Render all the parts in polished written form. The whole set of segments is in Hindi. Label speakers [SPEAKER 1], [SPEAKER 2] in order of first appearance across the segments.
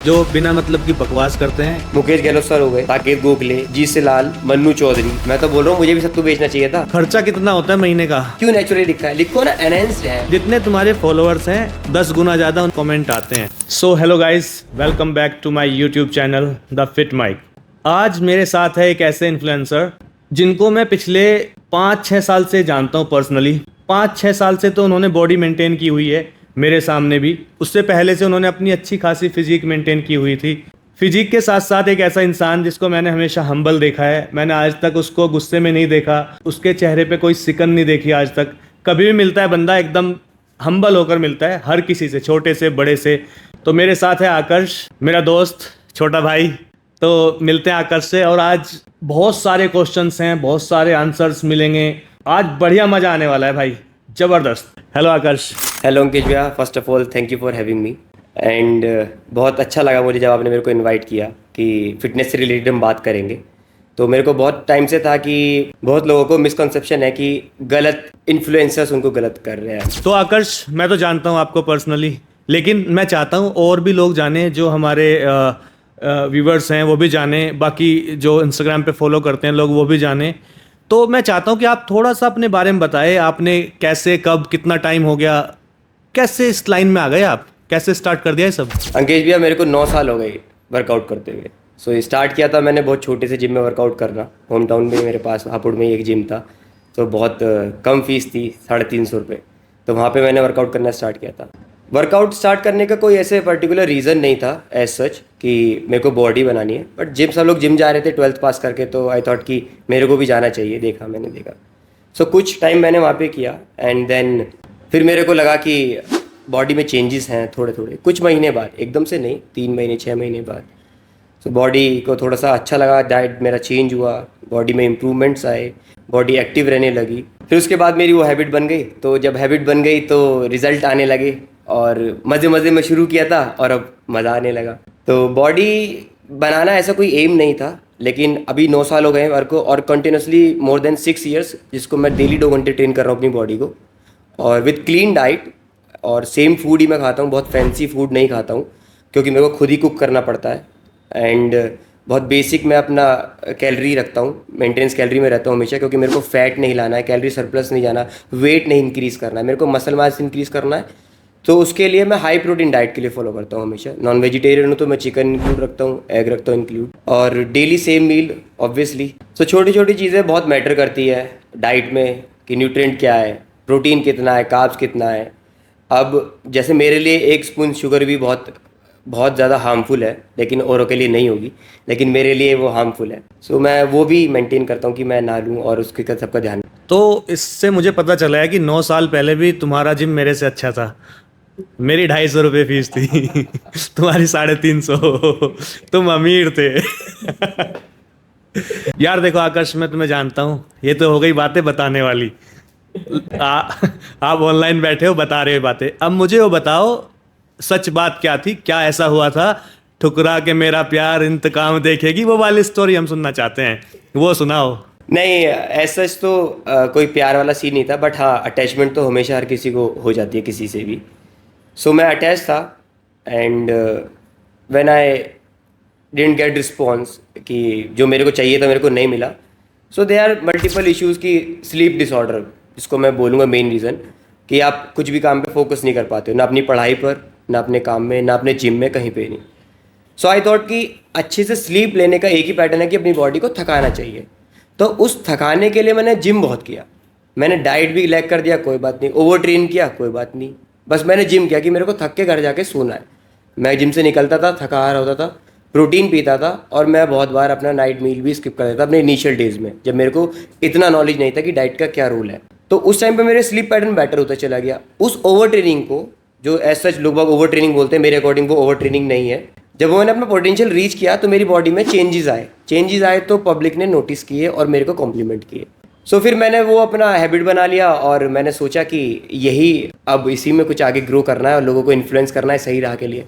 [SPEAKER 1] जो बिना मतलब की बकवास करते हैं।
[SPEAKER 2] मुकेश गहलोत सर हो गए, साकेत गोखले, जी से लाल, मन्नू चौधरी। मैं तो बोल रहा हूँ मुझे भी सबको बेचना चाहिए था।
[SPEAKER 1] खर्चा कितना होता है महीने का?
[SPEAKER 2] क्यों नेचुरली लिखा है? लिखो ना एनहेंस्ड है।
[SPEAKER 1] जितने तुम्हारे फॉलोअर्स हैं 10 गुना ज्यादा कमेंट आते हैं। So hello guys, welcome back to my YouTube channel the Fit Mike. आज मेरे साथ है एक ऐसे इन्फ्लुएंसर जिनको मैं पिछले 5-6 साल से जानता हूँ पर्सनली। 5-6 साल से तो उन्होंने बॉडी मेंटेन की हुई है मेरे सामने भी। उससे पहले से उन्होंने अपनी अच्छी खासी फिजिक मेंटेन की हुई थी। फिजिक के साथ साथ एक ऐसा इंसान जिसको मैंने हमेशा हम्बल देखा है। मैंने आज तक उसको गुस्से में नहीं देखा, उसके चेहरे पे कोई सिकन नहीं देखी आज तक। कभी भी मिलता है बंदा एकदम हम्बल होकर मिलता है, हर किसी से, छोटे से बड़े से। तो मेरे साथ है आकर्ष, मेरा दोस्त, छोटा भाई। तो मिलते हैं आकर्ष से और आज बहुत सारे क्वेश्चंस हैं, बहुत सारे आंसर्स मिलेंगे। आज बढ़िया मजा आने वाला है भाई, जबरदस्त। हेलो आकर्ष।
[SPEAKER 2] हेलो अंकित भैया, first of all thank you for having me and बहुत अच्छा लगा मुझे जब आपने मेरे को इनवाइट किया कि फिटनेस से रिलेटेड हम बात करेंगे। तो मेरे को बहुत टाइम से था कि बहुत लोगों को मिसकंसेप्शन है कि गलत इन्फ्लुएंसर्स उनको गलत कर रहे हैं।
[SPEAKER 1] तो आकर्ष, मैं तो जानता हूँ आपको पर्सनली, लेकिन मैं चाहता हूँ और भी लोग जाने, जो हमारे व्यूवर्स हैं वो भी जाने, बाकी जो इंस्टाग्राम पे फॉलो करते हैं लोग वो भी जाने। तो मैं चाहता हूँ कि आप थोड़ा सा अपने बारे में बताएं। आपने कैसे, कब, कितना टाइम हो गया, कैसे इस लाइन में आ गए आप, कैसे स्टार्ट कर दिया ये सब?
[SPEAKER 2] अंकेश भैया, मेरे को 9 साल हो गए वर्कआउट करते हुए। सो स्टार्ट किया था मैंने बहुत छोटे से जिम में वर्कआउट करना। होम टाउन में मेरे पास हापुड़ में एक जिम था, तो बहुत कम फीस थी, 350 रुपये। तो वहाँ पे मैंने वर्कआउट करना स्टार्ट किया था। वर्कआउट स्टार्ट करने का कोई ऐसे पर्टिकुलर रीज़न नहीं था एज सच कि मेरे को बॉडी बनानी है, बट जिम सब लोग जिम जा रहे थे 12th पास करके, तो आई थॉट कि मेरे को भी जाना चाहिए। मैंने देखा। सो कुछ टाइम मैंने वहाँ पे किया एंड देन फिर मेरे को लगा कि बॉडी में चेंजेस हैं थोड़े थोड़े, कुछ महीने बाद, एकदम से नहीं, 3 महीने 6 महीने बाद। सो बॉडी को थोड़ा सा अच्छा लगा, डाइट मेरा चेंज हुआ, बॉडी में इम्प्रूवमेंट्स आए, बॉडी एक्टिव रहने लगी। फिर उसके बाद मेरी वो हैबिट बन गई। तो जब हैबिट बन गई तो रिजल्ट आने लगे और मज़े मज़े में शुरू किया था और अब मज़ा आने लगा। तो बॉडी बनाना ऐसा कोई एम नहीं था, लेकिन अभी 9 साल हो गए वर्क को और कंटिन्यूसली मोर देन 6 ईयर्स, जिसको मैं डेली 2 घंटे ट्रेन कर रहा हूँ अपनी बॉडी को, और विथ क्लीन डाइट और सेम फूड ही मैं खाता हूँ। बहुत फैंसी फूड नहीं खाता हूँ क्योंकि मेरे को खुद ही कुक करना पड़ता है एंड बहुत बेसिक मैं अपना कैलोरी रखता हूँ, मेंटेनेंस कैलोरी में रहता हूँ हमेशा, क्योंकि मेरे को फैट नहीं लाना है, कैलोरी सरप्लस नहीं जाना, वेट नहीं इंक्रीज़ करना है, मेरे को मसल मास इंक्रीज़ करना है। तो उसके लिए मैं हाई प्रोटीन डाइट के लिए फॉलो करता हूँ हमेशा। नॉन वेजिटेरियन हूँ तो मैं चिकन इंक्लूड रखता हूँ, एग रखता हूँ इंक्लूड, और डेली सेम मील ऑब्वियसली। तो छोटी छोटी चीज़ें बहुत मैटर करती है डाइट में कि न्यूट्रिएंट क्या है, प्रोटीन कितना है, कार्ब्स कितना है। अब जैसे मेरे लिए 1 स्पून शुगर भी बहुत ज़्यादा हार्मफुल है, लेकिन औरों के लिए नहीं होगी, लेकिन मेरे लिए वो हार्मफुल है। सो मैं वो भी मेंटेन करता हूँ कि मैं ना लूँ और उसके सबका ध्यान।
[SPEAKER 1] तो इससे मुझे पता चला है कि 9 साल पहले भी तुम्हारा जिम मेरे से अच्छा था। मेरी 250 रुपये फीस थी तुम्हारी 350। तुम अमीर थे यार देखो आकाश, मैं तुम्हें जानता हूँ, ये तो हो गई बातें बताने वाली। आप ऑनलाइन बैठे हो, बता रहे हो बातें। अब मुझे वो बताओ, सच बात क्या थी, क्या ऐसा हुआ था? ठुकरा के मेरा प्यार इंतकाम देखेगी, वो वाली स्टोरी हम सुनना चाहते हैं, वो सुनाओ।
[SPEAKER 2] नहीं, ऐसा तो कोई प्यार वाला सीन नहीं था, बट हाँ अटैचमेंट तो हमेशा हर किसी को हो जाती है, किसी से भी। सो मैं अटैच था and when I didn't get response कि जो मेरे को चाहिए था मेरे को नहीं मिला। सो दे आर मल्टीपल इश्यूज़ की स्लीप डिसऑर्डर, इसको मैं बोलूँगा मेन रीज़न, कि आप कुछ भी काम पे फोकस नहीं कर पाते हो, ना अपनी पढ़ाई पर, ना अपने काम में, ना अपने जिम में, कहीं पे नहीं। सो आई थॉट कि अच्छे से स्लीप लेने का एक ही पैटर्न है कि अपनी बॉडी को थकाना चाहिए। तो उस थकाने के लिए मैंने जिम बहुत किया, मैंने डाइट भी लैग कर दिया, कोई बात नहीं, ओवर ट्रेन किया, कोई बात नहीं, बस मैंने जिम किया कि मेरे को थक के घर जाके सोना है। मैं जिम से निकलता था, थका हारा होता था, प्रोटीन पीता था, और मैं बहुत बार अपना नाइट मील भी स्किप कर देता अपने इनिशियल डेज में, जब मेरे को इतना नॉलेज नहीं था कि डाइट का क्या रूल है। तो उस टाइम पे मेरे स्लीप पैटर्न बेटर होता चला गया। उस ओवर ट्रेनिंग को, जो एज सच लोग बाग ओवर ट्रेनिंग बोलते हैं, मेरे अकॉर्डिंग वो ओवर ट्रेनिंग नहीं है। जब मैंने अपना पोटेंशियल रीच किया तो मेरी बॉडी में चेंजेस आए तो पब्लिक ने नोटिस किए और मेरे को कॉम्प्लीमेंट किए। सो फिर मैंने वो अपना हैबिट बना लिया और मैंने सोचा कि यही, अब इसी में कुछ आगे ग्रो करना है और लोगों को इन्फ्लुएंस करना है सही राह के लिए।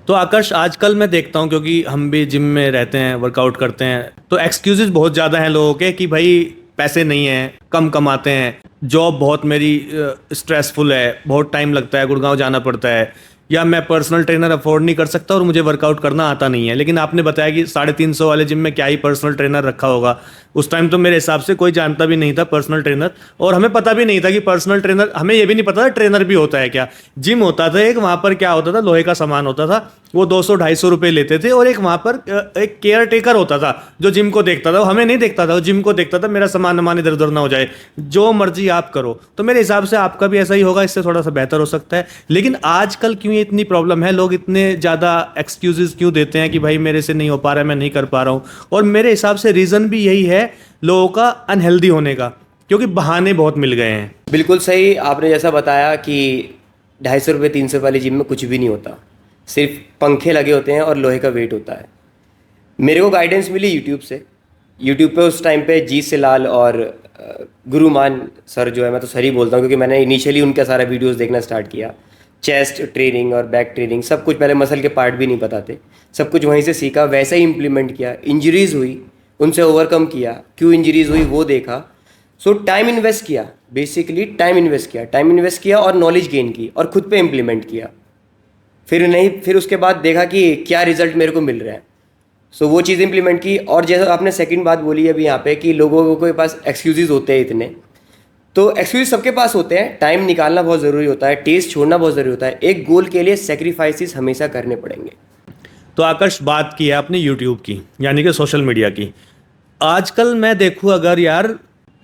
[SPEAKER 1] तो आकाश, आजकल मैं देखता हूँ, क्योंकि हम भी जिम में रहते हैं, वर्कआउट करते हैं, तो एक्सक्यूजेस बहुत ज़्यादा हैं लोगों के कि भाई पैसे नहीं हैं, कम कमाते हैं, जॉब बहुत मेरी स्ट्रेसफुल है, बहुत टाइम लगता है, गुड़गांव जाना पड़ता है, या मैं पर्सनल ट्रेनर अफोर्ड नहीं कर सकता और मुझे वर्कआउट करना आता नहीं है। लेकिन आपने बताया कि 350 वाले जिम में क्या ही पर्सनल ट्रेनर रखा होगा। उस टाइम तो मेरे हिसाब से कोई जानता भी नहीं था पर्सनल ट्रेनर, और हमें पता भी नहीं था कि पर्सनल ट्रेनर, हमें ये भी नहीं पता था ट्रेनर भी होता है क्या। जिम होता था एक, वहाँ पर क्या होता था, लोहे का सामान होता था, वो 200-250 रुपये लेते थे, और एक वहाँ पर एक केयर टेकर होता था जो जिम को देखता था। वो हमें नहीं देखता था, वो जिम को देखता था, मेरा सामान वामान इधर उधर ना हो जाए, जो मर्जी आप करो। तो मेरे हिसाब से आपका भी ऐसा ही होगा, इससे थोड़ा सा बेहतर हो सकता है। लेकिन आजकल क्यों ये इतनी प्रॉब्लम है, लोग इतने ज़्यादा एक्सक्यूजेस क्यों देते हैं कि भाई मेरे से नहीं हो पा रहा है, मैं नहीं कर पा रहा हूँ। और मेरे हिसाब से रीज़न भी यही है लोगों का अनहेल्दी होने का, क्योंकि बहाने बहुत मिल गए हैं।
[SPEAKER 2] बिल्कुल सही आपने जैसा बताया कि 250 रुपये 300 वाली जिम में कुछ भी नहीं होता, सिर्फ पंखे लगे होते हैं और लोहे का वेट होता है। मेरे को गाइडेंस मिली यूट्यूब से। यूट्यूब पे उस टाइम पे जी सिलाल और गुरुमान सर जो है, मैं तो सर ही बोलता हूँ क्योंकि मैंने इनिशियली उनका सारा वीडियोस देखना स्टार्ट किया। चेस्ट ट्रेनिंग और बैक ट्रेनिंग सब कुछ, पहले मसल के पार्ट भी नहीं पता थे, सब कुछ वहीं से सीखा, वैसे ही इम्प्लीमेंट किया। इंजरीज़ हुई, उनसे ओवरकम किया, क्यों इंजरीज़ हुई वो देखा। सो टाइम इन्वेस्ट किया, बेसिकली टाइम इन्वेस्ट किया और नॉलेज गेन की और खुद पे इम्प्लीमेंट किया। फिर उसके बाद देखा कि क्या रिजल्ट मेरे को मिल रहा है। सो वो चीज़ इंप्लीमेंट की। और जैसा आपने सेकंड बात बोली अभी यहाँ पे कि लोगों के पास एक्सक्यूजेज होते हैं इतने, तो एक्सक्यूज सबके पास होते हैं। टाइम निकालना बहुत ज़रूरी होता है, टेस्ट छोड़ना बहुत ज़रूरी होता है। एक गोल के लिए सेक्रीफाइसेस हमेशा करने पड़ेंगे।
[SPEAKER 1] तो आकर्ष, बात की है आपने यूट्यूब की, यानी कि सोशल मीडिया की। आजकल मैं देखूँ अगर यार,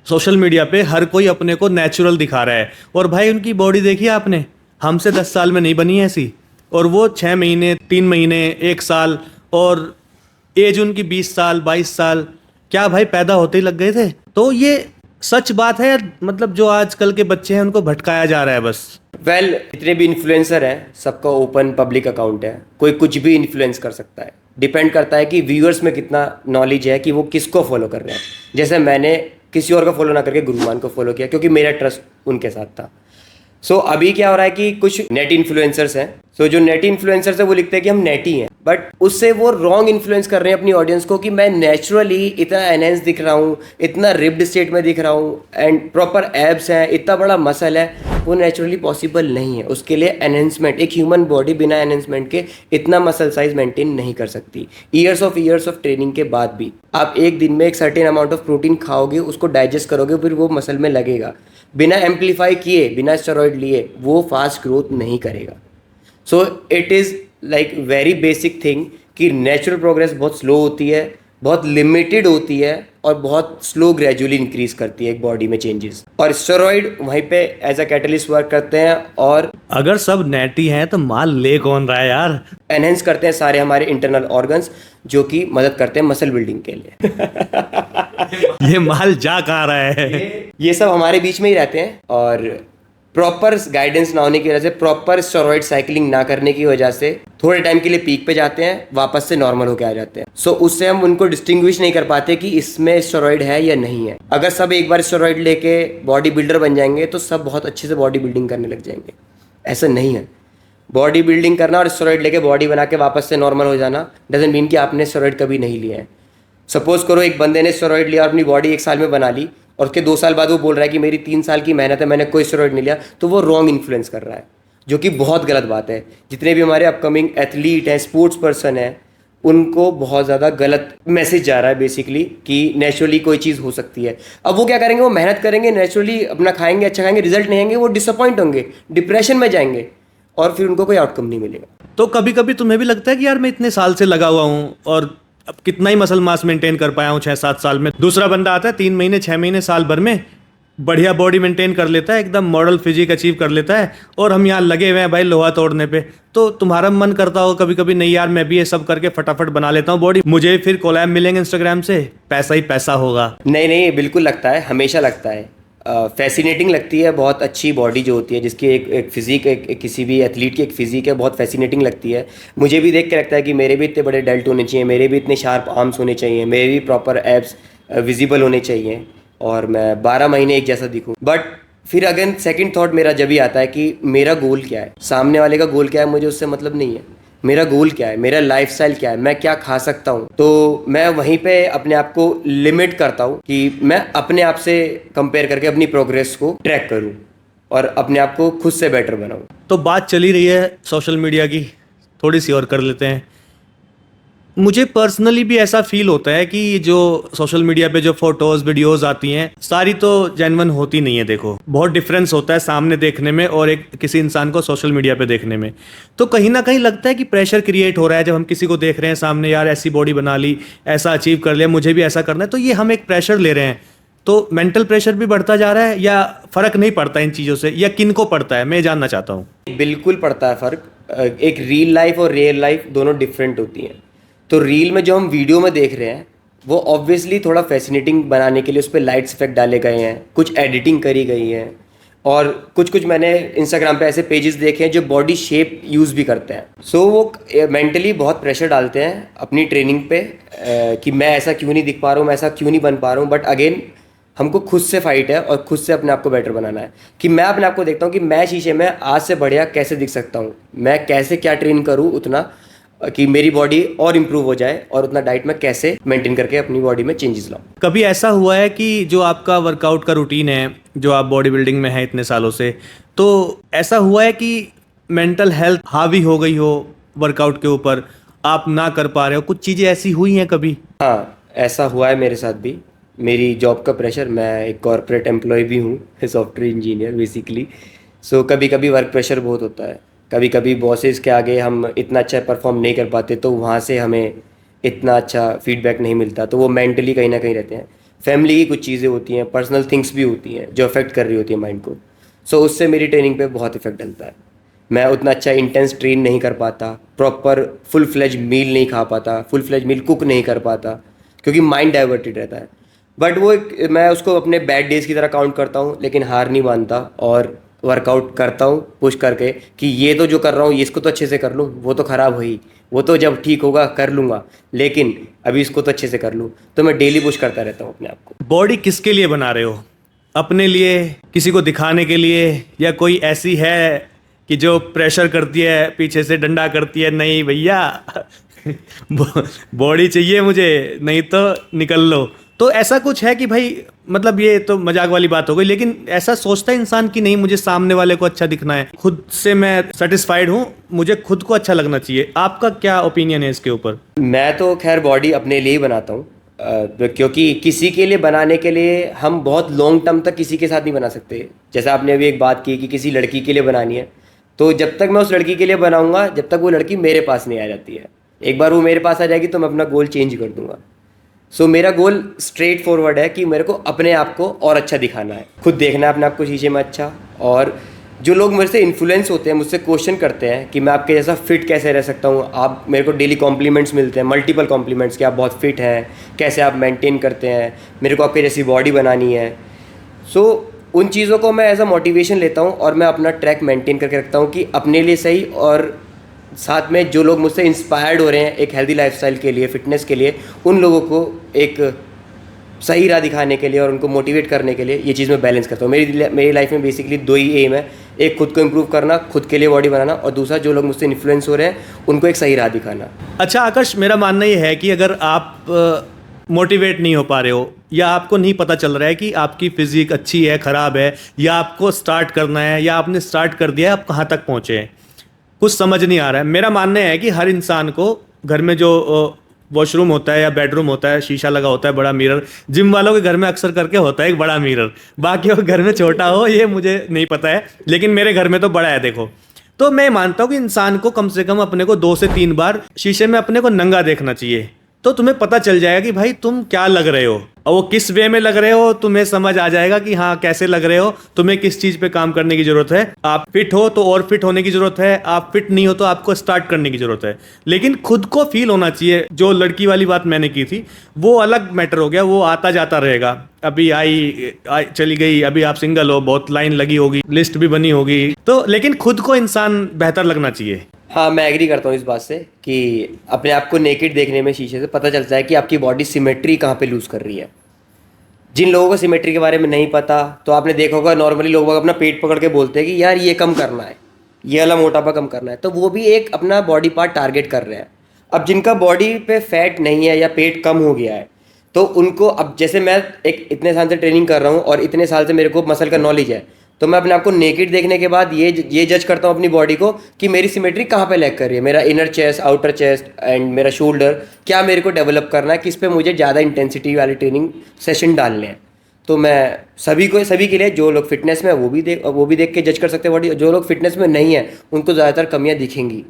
[SPEAKER 1] सोशल मीडिया पे हर कोई अपने को नेचुरल दिखा रहा है, और भाई उनकी बॉडी देखी आपने, हमसे 10 साल में नहीं बनी है ऐसी, और वो 6 महीने 3 महीने 1 साल, और एज उनकी 20 साल 22 साल, क्या भाई पैदा होते ही लग गए थे। तो ये सच बात है, मतलब जो आजकल के बच्चे हैं उनको भटकाया जा रहा है बस।
[SPEAKER 2] जितने भी इन्फ्लुएंसर हैं सबका ओपन पब्लिक अकाउंट है, कोई कुछ भी इन्फ्लुएंस कर सकता है। डिपेंड करता है कि व्यूअर्स में कितना नॉलेज है कि वो किसको फॉलो कर रहे हैं। जैसे मैंने किसी और का फॉलो ना करके गुरुमान को फॉलो किया क्योंकि मेरा ट्रस्ट उनके साथ था। सो अभी क्या हो रहा है कि कुछ नेट इन्फ्लुएंसर्स हैं, जो नेट इन्फ्लुएंसर्स है वो लिखते हैं कि हम नेटी हैं, बट उससे वो रॉन्ग इन्फ्लुएंस कर रहे हैं अपनी ऑडियंस को कि मैं नेचुरली इतना एनहेंस दिख रहा हूँ, इतना रिप्ड स्टेट में दिख रहा हूँ, एंड प्रॉपर एब्स हैं, इतना बड़ा मसल है। वो नेचुरली पॉसिबल नहीं है। उसके लिए एनहेंसमेंट, एक ह्यूमन बॉडी बिना एनहेंसमेंट के इतना मसल साइज मेंटेन नहीं कर सकती। ईयर्स ऑफ ट्रेनिंग के बाद भी आप एक दिन में एक सर्टेन अमाउंट ऑफ प्रोटीन खाओगे, उसको डाइजेस्ट करोगे, फिर वो मसल में लगेगा। बिना एम्पलीफाई किए, बिना स्टेरॉइड लिए वो फास्ट ग्रोथ नहीं करेगा। सो it is like very basic thing कि नेचुरल प्रोग्रेस बहुत स्लो होती है, बहुत लिमिटेड होती है, और बहुत स्लो ग्रेजुअली इंक्रीज करती है एक बॉडी में चेंजेस। और स्टेरॉइड वहीं पे एज अ कैटलिस्ट वर्क करते हैं। और
[SPEAKER 1] अगर सब नेटी हैं तो माल ले कौन रहा है यार।
[SPEAKER 2] एनहेंस करते हैं सारे हमारे इंटरनल ऑर्गन्स, जो कि मदद करते हैं मसल बिल्डिंग के लिए।
[SPEAKER 1] ये माल जा कहाँ रहा है।
[SPEAKER 2] ये सब हमारे बीच में ही रहते हैं, और प्रॉपर गाइडेंस ना होने की वजह से, प्रॉपर स्टेरॉइड साइकिलिंग ना करने की वजह से थोड़े टाइम के लिए पीक पे जाते हैं, वापस से नॉर्मल होके आ जाते हैं। सो उससे हम उनको डिस्टिंग्विश नहीं कर पाते कि इसमें स्टेरॉइड है या नहीं है। अगर सब एक बार स्टेरॉइड लेके बॉडी बिल्डर बन जाएंगे तो सब बहुत अच्छे से बॉडी बिल्डिंग करने लग जाएंगे। ऐसा नहीं है। बॉडी बिल्डिंग करना और स्टेरॉइड लेके बॉडी बना के वापस से नॉर्मल हो जाना डजंट मीन कि आपने स्टेरॉइड कभी नहीं लिया है। सपोज करो एक बंदे ने स्टेरॉइड लिया और अपनी बॉडी 1 साल में बना ली, और उसके 2 साल बाद वो बोल रहा है कि मेरी 3 साल की मेहनत है, मैंने कोई स्टेरॉइड नहीं लिया, तो वो रॉन्ग इन्फ्लुएंस कर रहा है, जो कि बहुत गलत बात है। जितने भी हमारे अपकमिंग एथलीट हैं, स्पोर्ट्स पर्सन हैं, उनको बहुत ज़्यादा गलत मैसेज जा रहा है बेसिकली कि नेचुरली कोई चीज़ हो सकती है। अब वो क्या करेंगे, वो मेहनत करेंगे, नेचुरली अपना खाएंगे, अच्छा खाएंगे, रिजल्ट नहीं आएंगे, वो डिसअपॉइंट होंगे, डिप्रेशन में जाएंगे, और फिर उनको कोई आउटकम नहीं मिलेगा।
[SPEAKER 1] तो कभी कभी तुम्हें भी लगता है कि यार मैं इतने साल से लगा हुआ हूँ और अब कितना ही मसल मास मेंटेन कर पाया हूँ 6-7 साल में, दूसरा बंदा आता है 3 महीने 6 महीने साल भर में बढ़िया बॉडी मेंटेन कर लेता है, एकदम मॉडल फिजिक अचीव कर लेता है, और हम यहाँ लगे हुए हैं भाई लोहा तोड़ने पे। तो तुम्हारा मन करता हो कभी कभी, नहीं यार मैं भी ये सब करके फटाफट बना लेता हूँ बॉडी, मुझे फिर कोलैब मिलेंगे इंस्टाग्राम से, पैसा ही पैसा होगा।
[SPEAKER 2] नहीं, बिल्कुल लगता है, हमेशा लगता है। फैसिनेटिंग लगती है। बहुत अच्छी बॉडी जो होती है, जिसकी एक फिजिक, किसी भी एथलीट की एक फिजिक है, बहुत फैसिनेटिंग लगती है। मुझे भी देख के लगता है कि मेरे भी इतने बड़े डेल्ट होने चाहिए, मेरे भी इतने शार्प आर्म्स होने चाहिए, मेरे भी प्रॉपर एब्स विजिबल होने चाहिए, और मैं 12 महीने एक जैसा दिखूं। बट फिर अगेन सेकंड थॉट मेरा जब भी आता है कि मेरा गोल क्या है, सामने वाले का गोल क्या है, मुझे उससे मतलब नहीं है। मेरा गोल क्या है, मेरा लाइफस्टाइल क्या है, मैं क्या खा सकता हूँ, तो मैं वहीं पे अपने आप को लिमिट करता हूँ कि मैं अपने आप से कंपेयर करके अपनी प्रोग्रेस को ट्रैक करूँ। और अपने आप को खुद से बेटर बनाऊँ।
[SPEAKER 1] तो बात चली रही है सोशल मीडिया की, थोड़ी सी और कर लेते हैं। मुझे पर्सनली भी ऐसा फील होता है कि जो सोशल मीडिया पे जो फोटोज वीडियोस आती हैं सारी तो जेन्युइन होती नहीं है। देखो, बहुत डिफरेंस होता है सामने देखने में और एक किसी इंसान को सोशल मीडिया पे देखने में। तो कहीं ना कहीं लगता है कि प्रेशर क्रिएट हो रहा है जब हम किसी को देख रहे हैं सामने, यार ऐसी बॉडी बना ली, ऐसा अचीव कर लिया, मुझे भी ऐसा करना है। तो ये हम एक प्रेशर ले रहे हैं, तो मेंटल प्रेशर भी बढ़ता जा रहा है या फर्क नहीं पड़ता इन चीज़ों से, या किन को पड़ता है, मैं जानना चाहता हूँ।
[SPEAKER 2] बिल्कुल पड़ता है फ़र्क। एक रियल लाइफ और रियल लाइफ दोनों डिफरेंट होती हैं। तो रील में जो हम वीडियो में देख रहे हैं वो ऑब्वियसली थोड़ा फैसिनेटिंग बनाने के लिए उस पर लाइट्स इफेक्ट डाले गए हैं, कुछ एडिटिंग करी गई है, और कुछ मैंने इंस्टाग्राम पे ऐसे पेजेस देखे हैं जो बॉडी शेप यूज़ भी करते हैं। सो वो मेंटली बहुत प्रेशर डालते हैं अपनी ट्रेनिंग पे कि मैं ऐसा क्यों नहीं दिख पा रहा हूँ, मैं ऐसा क्यों नहीं बन पा रहा हूँ। बट अगेन हमको खुद से फाइट है और खुद से अपने आप को बेटर बनाना है कि मैं अपने आप को देखता हूँ कि मैं शीशे में आज से बढ़िया कैसे दिख सकता हूँ, मैं कैसे क्या ट्रेन करूँ उतना कि मेरी बॉडी और इम्प्रूव हो जाए, और उतना डाइट में कैसे मेंटेन करके अपनी बॉडी में चेंजेस लाऊं।
[SPEAKER 1] कभी ऐसा हुआ है कि जो आपका वर्कआउट का रूटीन है, जो आप बॉडी बिल्डिंग में है इतने सालों से, तो ऐसा हुआ है कि मेंटल हेल्थ हावी हो गई हो वर्कआउट के ऊपर, आप ना कर पा रहे हो, कुछ चीज़ें ऐसी हुई हैं कभी?
[SPEAKER 2] हाँ, ऐसा हुआ है मेरे साथ भी। मेरी जॉब का प्रेशर, मैं एक कॉर्पोरेट एम्प्लॉय भी हूँ, सॉफ्टवेयर इंजीनियर बेसिकली। सो कभी कभी वर्क प्रेशर बहुत होता है, कभी कभी बॉसेस के आगे हम इतना अच्छा परफॉर्म नहीं कर पाते तो वहाँ से हमें इतना अच्छा फीडबैक नहीं मिलता, तो वो मेंटली कहीं ना कहीं रहते हैं। फैमिली की कुछ चीज़ें होती हैं, पर्सनल थिंग्स भी होती हैं जो अफेक्ट कर रही होती है माइंड को। सो उससे मेरी ट्रेनिंग पे बहुत इफेक्ट डलता है। मैं उतना अच्छा इंटेंस ट्रेन नहीं कर पाता, प्रॉपर फुल फ्लेज मील नहीं खा पाता, फुल फ्लेज मील कुक नहीं कर पाता, क्योंकि माइंड डाइवर्टेड रहता है। बट वो मैं उसको अपने बैड डेज की तरह काउंट करता हूँ, लेकिन हार नहीं मानता और वर्कआउट करता हूँ पुश करके कि ये तो जो कर रहा हूँ इसको तो अच्छे से कर लूँ, वो तो ख़राब हुई, वो तो जब ठीक होगा कर लूँगा, लेकिन अभी इसको तो अच्छे से कर लूँ। तो मैं डेली पुश करता रहता हूँ अपने आप को।
[SPEAKER 1] बॉडी किसके लिए बना रहे हो? अपने लिए, किसी को दिखाने के लिए, या कोई ऐसी है कि जो प्रेशर करती है, पीछे से डंडा करती है, नहीं भैया बॉडी चाहिए मुझे, नहीं तो निकल लो? तो ऐसा कुछ है कि भाई, मतलब ये तो मजाक वाली बात हो गई, लेकिन ऐसा सोचता है इंसान कि नहीं मुझे सामने वाले को अच्छा दिखना है, खुद से मैं सेटिस्फाइड हूँ, मुझे खुद को अच्छा लगना चाहिए। आपका क्या ओपिनियन है इसके ऊपर?
[SPEAKER 2] मैं तो खैर बॉडी अपने लिए ही बनाता हूँ, क्योंकि किसी के लिए बनाने के लिए हम बहुत लॉन्ग टर्म तक किसी के साथ नहीं बना सकते। जैसे आपने अभी एक बात की कि किसी लड़की के लिए बनानी है, तो जब तक मैं उस लड़की के लिए बनाऊंगा, जब तक वो लड़की मेरे पास नहीं आ जाती है। एक बार वो मेरे पास आ जाएगी तो मैं अपना गोल चेंज कर दूंगा। सो मेरा गोल स्ट्रेट फॉरवर्ड है कि मेरे को अपने आप को और अच्छा दिखाना है, खुद देखना है अपने आप को शीशे में अच्छा। और जो लोग मेरे से इन्फ्लुएंस होते हैं, मुझसे क्वेश्चन करते हैं कि मैं आपके जैसा फिट कैसे रह सकता हूँ, आप मेरे को डेली कॉम्प्लीमेंट्स मिलते हैं, मल्टीपल कॉम्प्लीमेंट्स कि आप बहुत फिट हैं, कैसे आप मेंटेन करते हैं, मेरे को आपके जैसी बॉडी बनानी है। सो उन चीज़ों को मैं एज अ मोटिवेशन लेता हूँ और मैं अपना ट्रैक मेंटेन करके रखता हूँ कि अपने लिए सही, और साथ में जो लोग मुझसे इंस्पायर्ड हो रहे हैं एक हेल्दी लाइफस्टाइल के लिए, फिटनेस के लिए, उन लोगों को एक सही राह दिखाने के लिए और उनको मोटिवेट करने के लिए ये चीज़ मैं बैलेंस करता हूँ। मेरी लाइफ में बेसिकली दो ही एम है, एक खुद को इम्प्रूव करना, खुद के लिए बॉडी बनाना, और दूसरा जो लोग मुझसे इन्फ्लुएंस हो रहे हैं उनको एक सही राह दिखाना।
[SPEAKER 1] अच्छा आकाश, मेरा मानना ये है कि अगर आप मोटिवेट नहीं हो पा रहे हो, या आपको नहीं पता चल रहा है कि आपकी फिजिक अच्छी है ख़राब है, या आपको स्टार्ट करना है, या आपने स्टार्ट कर दिया है, आप कहाँ तक पहुँचे हैं, कुछ समझ नहीं आ रहा है, मेरा मानना है कि हर इंसान को घर में जो वॉशरूम होता है या बेडरूम होता है, शीशा लगा होता है, बड़ा मिरर, जिम वालों के घर में अक्सर करके होता है एक बड़ा मिरर, बाकी वो घर में छोटा हो ये मुझे नहीं पता है, लेकिन मेरे घर में तो बड़ा है। देखो, तो मैं मानता हूँ कि इंसान को कम से कम अपने को 2 से 3 बार शीशे में अपने को नंगा देखना चाहिए, तो तुम्हें पता चल जाएगा कि भाई तुम क्या लग रहे हो, और वो किस वे में लग रहे हो, तुम्हें समझ आ जाएगा कि हाँ कैसे लग रहे हो, तुम्हें किस चीज़ पे काम करने की ज़रूरत है। आप फिट हो तो और फिट होने की ज़रूरत है, आप फिट नहीं हो तो आपको स्टार्ट करने की ज़रूरत है, लेकिन खुद को फील होना चाहिए। जो लड़की वाली बात मैंने की थी वो अलग मैटर हो गया, वो आता जाता रहेगा, अभी आई चली गई, अभी आप सिंगल हो, बहुत लाइन लगी होगी, लिस्ट भी बनी होगी, तो लेकिन खुद को इंसान बेहतर लगना चाहिए।
[SPEAKER 2] हाँ, मैं एग्री करता हूँ इस बात से कि अपने आप को नेकेड देखने में शीशे से पता चलता है कि आपकी बॉडी सिमेट्री कहाँ पे लूज़ कर रही है। जिन लोगों को सिमेट्री के बारे में नहीं पता, तो आपने देखा होगा नॉर्मली लोग अपना पेट पकड़ के बोलते हैं कि यार ये कम करना है, ये वाला मोटापा कम करना है, तो वो भी एक अपना बॉडी पार्ट टारगेट कर रहे हैं। अब जिनका बॉडी पे फैट नहीं है या पेट कम हो गया है, तो उनको, अब जैसे मैं एक इतने साल से ट्रेनिंग कर रहा हूँ और इतने साल से मेरे को मसल का नॉलेज है, तो मैं अपने आप को नेकेड देखने के बाद ये जज करता हूँ अपनी बॉडी को कि मेरी सिमेट्री कहाँ पे लैग कर रही है, मेरा inner chest, outer chest and मेरा शोल्डर क्या मेरे को डेवलप करना है, किस पे मुझे ज़्यादा इंटेंसिटी वाली ट्रेनिंग सेशन डालने हैं। तो मैं सभी के लिए, जो लोग फिटनेस में है वो भी देख के जज कर सकते हैं बॉडी, जो लोग फिटनेस में नहीं है उनको ज़्यादातर कमियाँ दिखेंगी,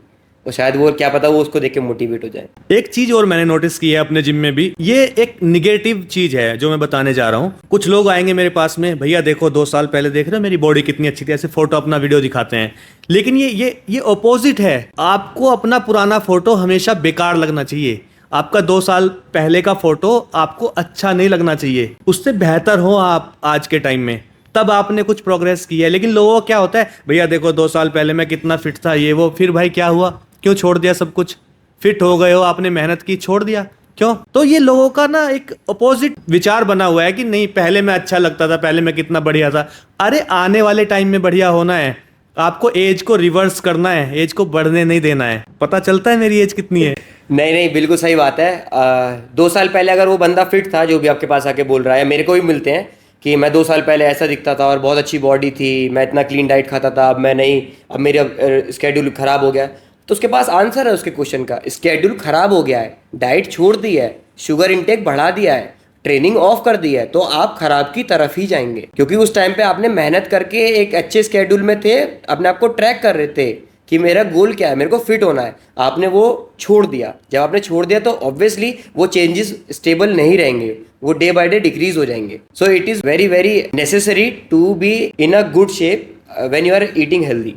[SPEAKER 2] तो शायद वो क्या पता वो उसको देख के मोटिवेट हो जाए।
[SPEAKER 1] एक चीज और मैंने नोटिस की है अपने जिम में भी, ये एक निगेटिव चीज है जो मैं बताने जा रहा हूँ। कुछ लोग आएंगे मेरे पास में, भैया देखो 2 साल पहले देख रहे हो मेरी बॉडी कितनी अच्छी थी, ऐसे फोटो अपना वीडियो दिखाते हैं। लेकिन ये ऑपोजिट है। आपको अपना पुराना फोटो हमेशा बेकार लगना चाहिए। आपका 2 साल पहले का फोटो आपको अच्छा नहीं लगना चाहिए, उससे बेहतर हो आप आज के टाइम में, तब आपने कुछ प्रोग्रेस की है। लेकिन लोगों को क्या होता है, भैया देखो 2 साल पहले मैं कितना फिट था, ये वो, फिर भाई क्या हुआ, क्यों छोड़ दिया सब कुछ? फिट हो गए हो, आपने मेहनत की, छोड़ दिया क्यों? तो ये लोगों का ना एक अपोजिट विचार बना हुआ है कि नहीं पहले मैं अच्छा लगता था, पहले मैं कितना बढ़िया था। अरे आने वाले टाइम में बढ़िया होना है, आपको एज को रिवर्स करना है, एज को बढ़ने नहीं देना है। पता चलता है मेरी एज कितनी है?
[SPEAKER 2] नहीं, बिल्कुल सही बात है। 2 साल पहले अगर वो बंदा फिट था जो भी आपके पास आके बोल रहा है, मेरे को भी मिलते हैं कि मैं 2 साल पहले ऐसा दिखता था और बहुत अच्छी बॉडी थी, मैं इतना क्लीन डाइट खाता था, अब मैं नहीं, अब मेरा स्केड्यूल खराब हो गया। तो उसके पास आंसर है उसके क्वेश्चन का, स्केड्यूल खराब हो गया है, डाइट छोड़ दी है, शुगर इनटेक बढ़ा दिया है, ट्रेनिंग ऑफ कर दी है, तो आप खराब की तरफ ही जाएंगे। क्योंकि उस टाइम पे आपने मेहनत करके एक अच्छे स्केड्यूल में थे, अपने आप को ट्रैक कर रहे थे कि मेरा गोल क्या है, मेरे को फिट होना है। आपने वो छोड़ दिया। जब आपने छोड़ दिया तो ऑब्वियसली वो चेंजेस स्टेबल नहीं रहेंगे, वो डे बाय डे डिक्रीज हो जाएंगे। So it is very very necessary to be in a good shape when you are eating healthy.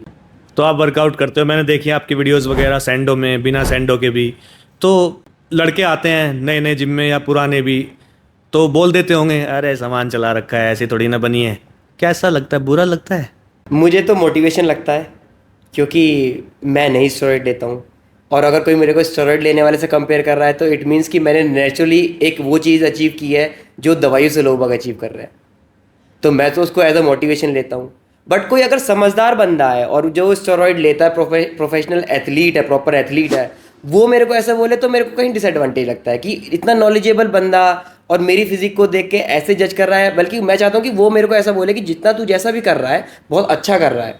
[SPEAKER 1] तो आप वर्कआउट करते हो, मैंने देखी आपकी वीडियोस वगैरह सैंडो में, बिना सैंडो के भी। तो लड़के आते हैं नए नए जिम में या पुराने भी, तो बोल देते होंगे अरे सामान चला रखा है, ऐसी थोड़ी ना बनी है। कैसा लगता है, बुरा लगता है?
[SPEAKER 2] मुझे तो मोटिवेशन लगता है, क्योंकि मैं नहीं स्टेरॉइड लेता हूँ, और अगर कोई मेरे को स्टेरॉइड लेने वाले से कंपेयर कर रहा है तो इट मीन्स कि मैंने नेचुरली एक वो चीज़ अचीव की है जो दवाइयों से लोग अचीव कर रहे हैं। तो मैं तो उसको एज अ मोटिवेशन लेता हूँ। बट कोई अगर समझदार बंदा है और जो स्टेरॉइड लेता है, प्रोफेशनल एथलीट है, प्रॉपर एथलीट है, वो मेरे को ऐसा बोले तो मेरे को कहीं डिसएडवांटेज लगता है कि इतना नॉलेजेबल बंदा और मेरी फिजिक को देख के ऐसे जज कर रहा है। बल्कि मैं चाहता हूँ कि वो मेरे को ऐसा बोले कि जितना तू जैसा भी कर रहा है बहुत अच्छा कर रहा है,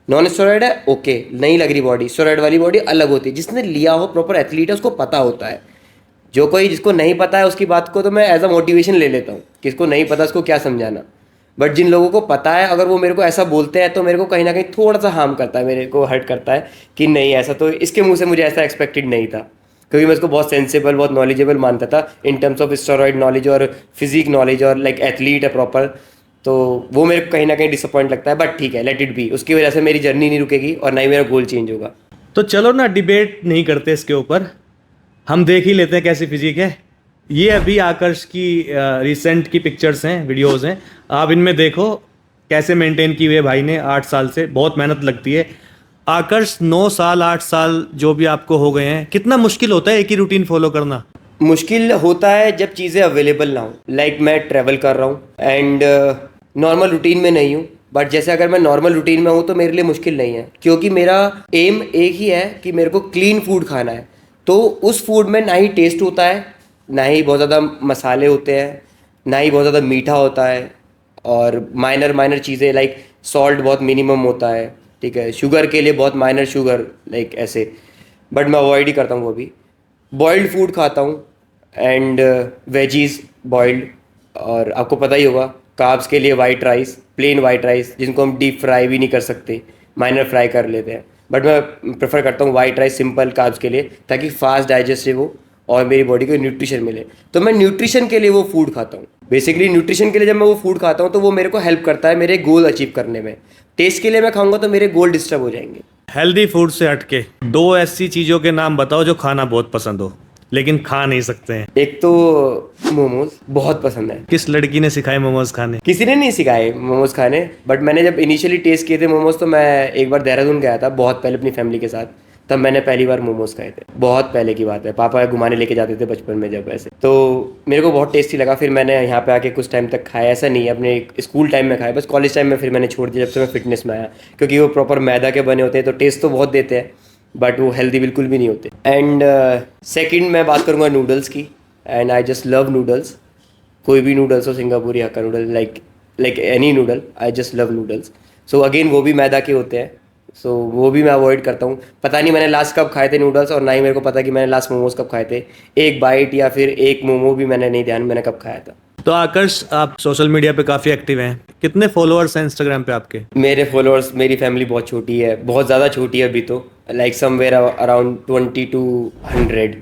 [SPEAKER 2] नॉन स्टेरॉइड है ओके, नहीं लग रही बॉडी, स्टेरॉइड वाली बॉडी अलग होती है। जिसने लिया हो, प्रॉपर एथलीट है, उसको पता होता है। जो कोई जिसको नहीं पता है उसकी बात को तो मैं एज अ मोटिवेशन ले लेता हूँ, किसको नहीं पता उसको क्या समझाना। बट जिन लोगों को पता है अगर वो मेरे को ऐसा बोलते हैं तो मेरे को कहीं ना कहीं थोड़ा सा हार्म करता है, मेरे को हर्ट करता है कि नहीं ऐसा तो इसके मुंह से मुझे ऐसा एक्सपेक्टेड नहीं था, क्योंकि मैं इसको बहुत सेंसिबल, बहुत नॉलेजेबल मानता था इन टर्म्स ऑफ स्टेरॉइड नॉलेज और फिजिक नॉलेज, और लाइक एथलीट है प्रॉपर। तो वो मेरे को कहीं ना कहीं डिसअपॉइंट लगता है। बट ठीक है, लेट इट बी। उसकी वजह से मेरी जर्नी नहीं रुकेगी और ना ही मेरा गोल चेंज होगा।
[SPEAKER 1] तो चलो ना डिबेट नहीं करते इसके ऊपर, हम देख ही लेते हैं कैसी फिजिक है। ये अभी आकर्ष की रिसेंट की पिक्चर्स हैं, वीडियोस हैं, आप इनमें देखो कैसे मेंटेन की हुई है भाई ने 8 साल से। बहुत मेहनत लगती है। आकर्ष 9 साल 8 साल जो भी आपको हो गए हैं, कितना मुश्किल होता है एक ही रूटीन फॉलो करना?
[SPEAKER 2] मुश्किल होता है जब चीज़ें अवेलेबल ना हो। लाइक मैं ट्रैवल कर रहा हूँ एंड नॉर्मल रूटीन में नहीं हूँ। बट जैसे अगर मैं नॉर्मल रूटीन में हूँ तो मेरे लिए मुश्किल नहीं है, क्योंकि मेरा एम एक ही है कि मेरे को क्लीन फूड खाना है। तो उस फूड में ना ही टेस्ट होता है, ना ही बहुत ज़्यादा मसाले होते हैं, ना ही बहुत ज़्यादा मीठा होता है, और माइनर चीज़ें लाइक सॉल्ट बहुत मिनिमम होता है, ठीक है, शुगर के लिए बहुत माइनर शुगर, लाइक ऐसे। बट मैं अवॉइड ही करता हूँ वो भी। बॉइल्ड फूड खाता हूँ एंड वेजीज बॉइल्ड, और आपको पता ही होगा कार्ब्स के लिए white rice, plain white rice, जिनको हम डीप फ्राई भी नहीं कर सकते, माइनर फ्राई कर लेते हैं। बट मैं प्रेफर करता हूँ वाइट राइस सिंपल कार्ब्स के लिए, ताकि फास्ट डाइजेस्टिव हो और मेरी बॉडी को न्यूट्रिशन मिले। तो मैं न्यूट्रिशन के लिए वो फूड खाता हूँ। बेसिकली न्यूट्रिशन के लिए जब मैं वो फूड खाता हूँ तो वो मेरे को हेल्प करता है मेरे गोल अचीव करने में। टेस्ट के लिए मैं खाऊंगा तो मेरे गोल डिस्टर्ब हो जाएंगे।
[SPEAKER 1] हेल्दी फूड से हटके 2 ऐसी चीज़ों के नाम बताओ जो खाना बहुत पसंद हो लेकिन खा नहीं सकते हैं।
[SPEAKER 2] एक तो मोमोज बहुत पसंद है।
[SPEAKER 1] किस लड़की ने सिखाए मोमोज खाने?
[SPEAKER 2] किसी ने नहीं सिखाए मोमोज खाने, बट मैंने जब इनिशियली टेस्ट किए थे मोमोज तो मैं एक बार देहरादून गया था बहुत पहले अपनी फैमिली के साथ, तब मैंने पहली बार मोमोज खाए थे। बहुत पहले की बात है, पापा घुमाने लेके जाते थे बचपन में जब ऐसे, तो मेरे को बहुत टेस्टी लगा। फिर मैंने यहाँ पे आके कुछ टाइम तक खाया, ऐसा नहीं अपने स्कूल टाइम में खाया, बस कॉलेज टाइम में फिर मैंने छोड़ दिया जब से मैं फिटनेस में आया, क्योंकि वो प्रॉपर मैदा के बने होते हैं तो टेस्ट तो बहुत देते हैं बट वो हेल्दी बिल्कुल भी नहीं होते। एंड सेकंड मैं बात करूँगा नूडल्स की, and I just love noodles. कोई भी नूडल्स हो, Singapuri, Hakka noodle, like like any noodle, I just love noodles. So again वो भी मैदा के होते हैं, सो वो भी मैं अवॉइड करता हूँ। पता नहीं मैंने लास्ट कब खाए थे नूडल्स, और ना ही मेरे को पता कि मैंने लास्ट मोमोज कब खाए थे। एक बाइट या फिर एक मोमो भी मैंने नहीं ध्यान मैंने कब खाया था।
[SPEAKER 1] तो आकर्ष, आप सोशल मीडिया पे काफ़ी एक्टिव हैं, कितने फॉलोअर्स हैं इंस्टाग्राम पे आपके?
[SPEAKER 2] मेरे फॉलोअर्स, मेरी फैमिली बहुत छोटी है, बहुत ज़्यादा छोटी है अभी तो, लाइक समवेयर अराउंड 20 to 100,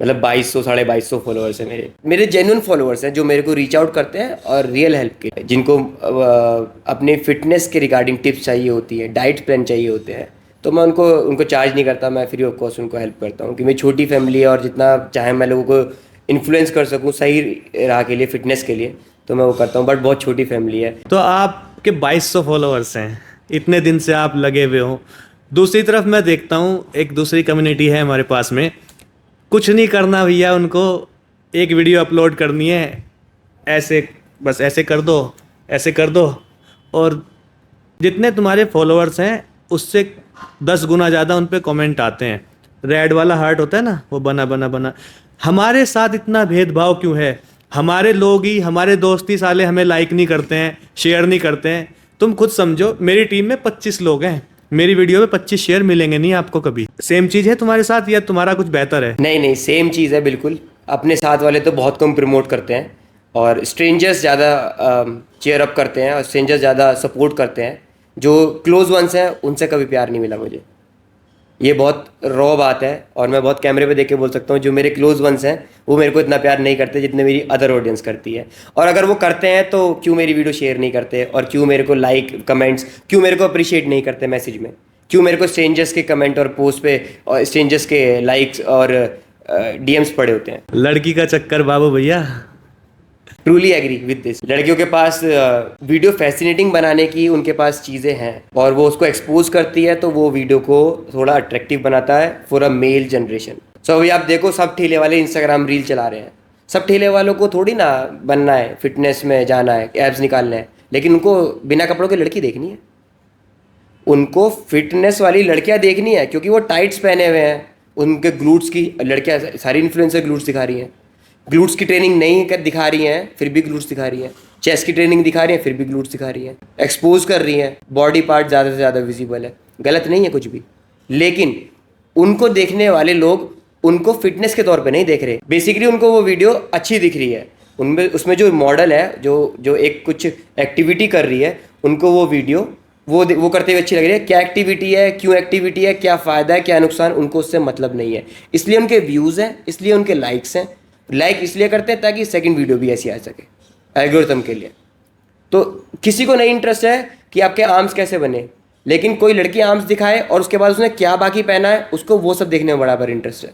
[SPEAKER 2] मतलब 2200 2250 फॉलोअर्स हैं मेरे जेन्युइन फॉलोअर्स हैं जो मेरे को रीच आउट करते हैं और रियल हेल्प के लिए, जिनको अपने फिटनेस के रिगार्डिंग टिप्स चाहिए होती है, डाइट प्लान चाहिए होते हैं, तो मैं उनको चार्ज नहीं करता, मैं फ्री ऑफ कॉस्ट उनको हेल्प करता हूँ। कि मेरी छोटी फैमिली है और जितना चाहे मैं लोगों को इन्फ्लुएंस कर सकूँ सही राह के लिए, फिटनेस के लिए, तो मैं वो करता हूँ। बट बहुत छोटी फैमिली है।
[SPEAKER 1] तो आपके 2200 फॉलोअर्स हैं, इतने दिन से आप लगे हुए हो। दूसरी तरफ मैं देखता हूँ एक दूसरी कम्युनिटी है हमारे पास में, कुछ नहीं करना भैया, उनको एक वीडियो अपलोड करनी है, ऐसे बस ऐसे कर दो, ऐसे कर दो, और जितने तुम्हारे फॉलोअर्स हैं उससे 10 गुना ज़्यादा उन पे कमेंट आते हैं। रेड वाला हार्ट होता है ना, वो बना बना बना। हमारे साथ इतना भेदभाव क्यों है? हमारे लोग ही, हमारे दोस्त ही साले हमें लाइक नहीं करते हैं, शेयर नहीं करते हैं। तुम खुद समझो, मेरी टीम में 25 लोग हैं, मेरी वीडियो में 25 शेयर मिलेंगे नहीं आपको कभी। सेम चीज़ है तुम्हारे साथ या तुम्हारा कुछ बेहतर है?
[SPEAKER 2] नहीं नहीं, सेम चीज़ है बिल्कुल। अपने साथ वाले तो बहुत कम प्रमोट करते हैं, और स्ट्रेंजर्स ज़्यादा चेयर अप करते हैं, और स्ट्रेंजर्स ज़्यादा सपोर्ट करते हैं। जो क्लोज वंस हैं उनसे कभी प्यार नहीं मिला मुझे। ये बहुत रॉ बात है, और मैं बहुत कैमरे पे देख के बोल सकता हूँ, जो मेरे क्लोज वंस हैं वो मेरे को इतना प्यार नहीं करते जितने मेरी अदर ऑडियंस करती है। और अगर वो करते हैं तो क्यों मेरी वीडियो शेयर नहीं करते, और क्यों मेरे को लाइक कमेंट्स, क्यों मेरे को अप्रिशिएट नहीं करते मैसेज में, क्यों मेरे को स्ट्रेंजर्स के कमेंट और पोस्ट पे और स्ट्रेंजर्स के लाइक्स और डीएम्स पड़े होते हैं।
[SPEAKER 1] लड़की का चक्कर बाबू भैया।
[SPEAKER 2] Truly agree with this. लड़कियों के पास वीडियो फैसिनेटिंग बनाने की उनके पास चीज़ें हैं, और वो उसको एक्सपोज करती है, तो वो वीडियो को थोड़ा अट्रैक्टिव बनाता है फॉर अ मेल जनरेशन। सो अभी आप देखो, सब ठेले वाले इंस्टाग्राम रील चला रहे हैं। सब ठेले वालों को थोड़ी ना बनना है, फिटनेस में जाना है, एब्स निकालना है, लेकिन उनको बिना कपड़ों की लड़की देखनी है। उनको फिटनेस वाली लड़कियां देखनी है, क्योंकि वो टाइट्स पहने हुए हैं, उनके ग्लूट्स की लड़कियां, सारी इन्फ्लुएंसर ग्लूट्स दिखा रही हैं। ग्लूट्स की ट्रेनिंग नहीं कर दिखा रही हैं, फिर भी ग्लूट्स दिखा रही हैं। चेस्ट की ट्रेनिंग दिखा रही हैं, फिर भी ग्लूट्स दिखा रही हैं। एक्सपोज कर रही हैं, बॉडी पार्ट ज़्यादा से ज़्यादा विजिबल है, गलत नहीं है कुछ भी, लेकिन उनको देखने वाले लोग उनको फिटनेस के तौर पे नहीं देख रहे। बेसिकली उनको वो वीडियो अच्छी दिख रही है, उनमें उसमें जो मॉडल है, जो एक कुछ एक्टिविटी कर रही है, उनको वो वीडियो वो करते हुए अच्छी लग रही है। क्या एक्टिविटी है, क्यों एक्टिविटी है, क्या फ़ायदा है, क्या नुकसान, उनको उससे मतलब नहीं है। इसलिए उनके व्यूज़ हैं, इसलिए उनके लाइक्स हैं। लाइक इसलिए करते हैं ताकि सेकंड वीडियो भी ऐसी आ सके, एल्गोरिथम के लिए। तो किसी को नहीं इंटरेस्ट है कि आपके आर्म्स कैसे बने, लेकिन कोई लड़की आर्म्स दिखाए और उसके बाद उसने क्या बाकी पहना है, उसको वो सब देखने में बराबर इंटरेस्ट है।